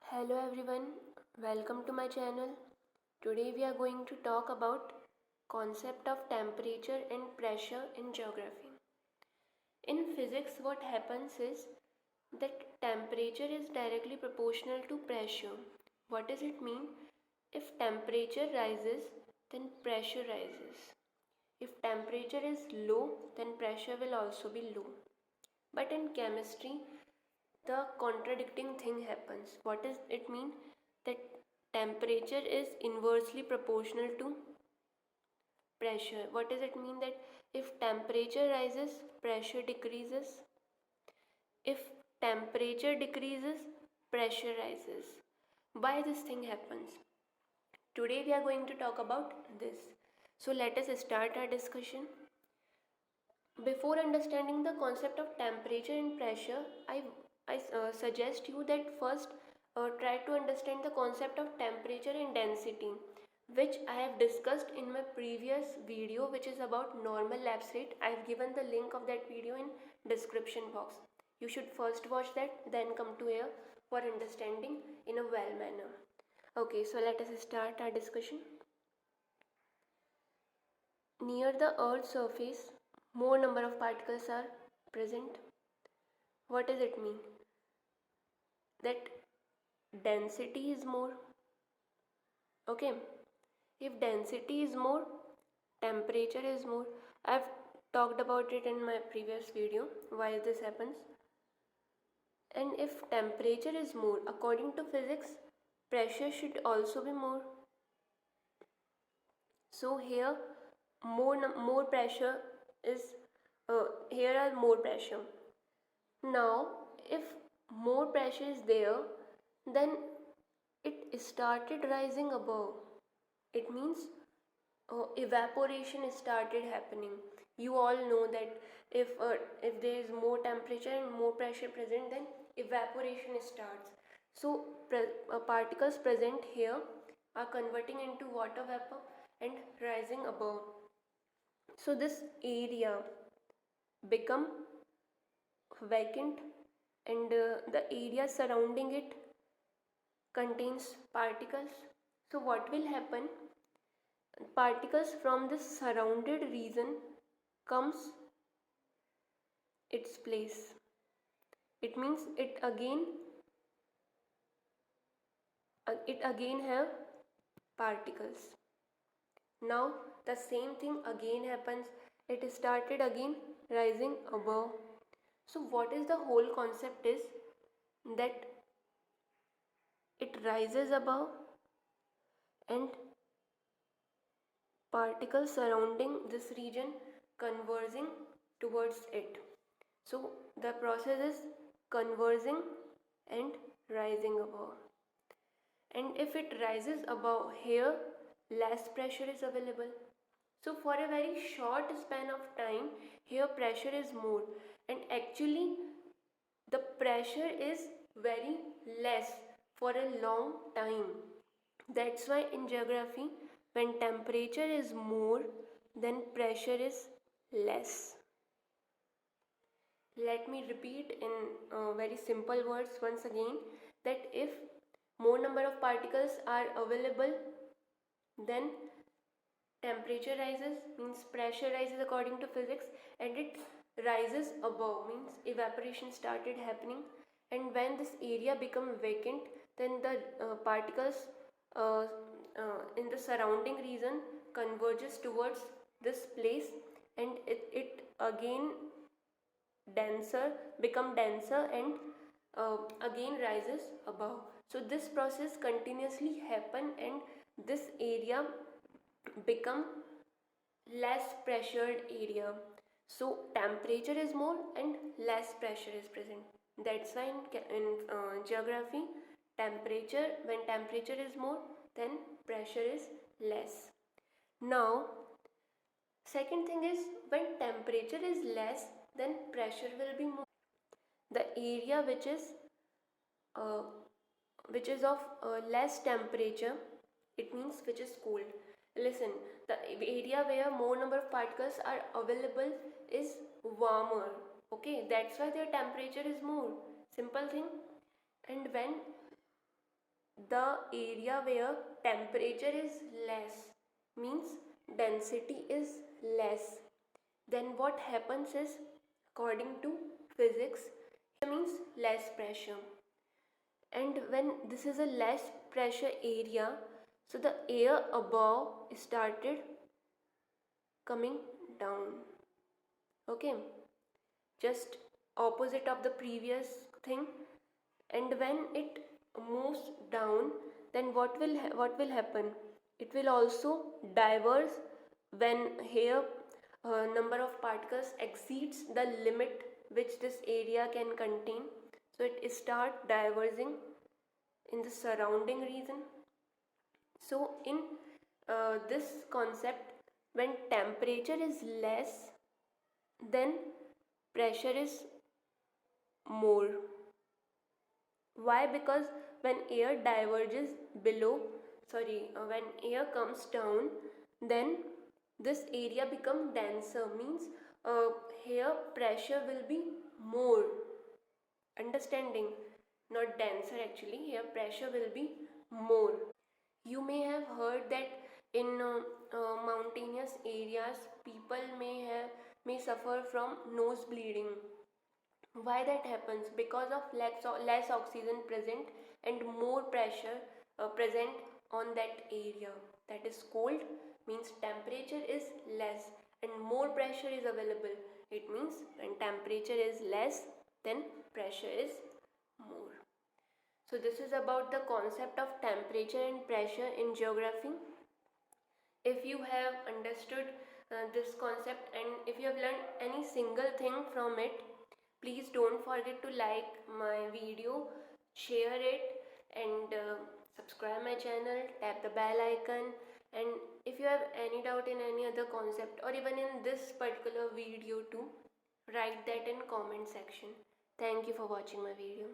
Hello everyone, welcome to my channel. Today we are going to talk about concept of temperature and pressure in geography. In physics what happens is that temperature is directly proportional to pressure. What does it mean? If temperature rises, then pressure rises. If temperature is low, then pressure will also be low. But in chemistry, the contradicting thing happens. What does it mean? That temperature is inversely proportional to pressure. What does it mean? That if temperature rises, pressure decreases. If temperature decreases, pressure rises. Why this thing happens? Today we are going to talk about this. So let us start our discussion. Before understanding the concept of temperature and pressure, I suggest you that first try to understand the concept of temperature and density, which I have discussed in my previous video, which is about normal lapse rate. I have given the link of that video in description box. You should first watch that, then come to here for understanding in a well manner. Okay, so let us start our discussion. Near the Earth's surface, more number of particles are present. What does it mean? That density is more. Okay, if density is more, temperature is more. I've talked about it in my previous video why this happens. And if temperature is more, according to physics, pressure should also be more. So here more pressure is here are more pressure. Now if more pressure is there, then it started rising above. It means evaporation started happening. You all know that if there is more temperature and more pressure present, then evaporation starts. So particles present here are converting into water vapor and rising above. So this area become vacant, and the area surrounding it contains particles. So what will happen? Particles from this surrounded region comes its place. It means it again have particles. Now the same thing again happens. It started again rising above. So what is the whole concept is that it rises above and particles surrounding this region converging towards it. So the process is converging and rising above. And if it rises above here, less pressure is available. So for a very short span of time, here pressure is more, and actually the pressure is very less for a long time. That's why in geography, when temperature is more, then pressure is less. Let me repeat in very simple words once again, that if more number of particles are available, then temperature rises, means pressure rises according to physics, and it rises above, means evaporation started happening. And when this area become vacant, then the particles uh, in the surrounding region converges towards this place, and it again become denser, and again rises above. So this process continuously happen, and this area become less pressured area. So temperature is more and less pressure is present. That's why in geography, when temperature is more, then pressure is less. Now second thing is, when temperature is less, then pressure will be more. The area uh, which is of less temperature, it means which is cold. Listen, the area where more number of particles are available is warmer. Okay, that's why their temperature is more. Simple thing. And when the area where temperature is less, means density is less, then what happens is, according to physics, means less pressure. And when this is a less pressure area, so the air above started coming down. Okay, just opposite of the previous thing. And when it moves down, then what will happen, it will also diverge when here number of particles exceeds the limit which this area can contain, so it start diverging in the surrounding region. So in this concept, when temperature is less, then pressure is more. Why? Because when air diverges below, when air comes down, then this area become denser, means here pressure will be more. Understanding? Not denser actually, here pressure will be more. You may have heard that in mountainous areas, people may suffer from nose bleeding. Why that happens? Because of less oxygen present and more pressure present on that area. That is cold, means temperature is less and more pressure is available. It means when temperature is less, then pressure is more. So this is about the concept of temperature and pressure in geography. If you have understood this concept, and if you have learned any single thing from it, please don't forget to like my video, share it, and subscribe my channel, tap the bell icon. And if you have any doubt in any other concept or even in this particular video too, write that in comment section. Thank you for watching my video.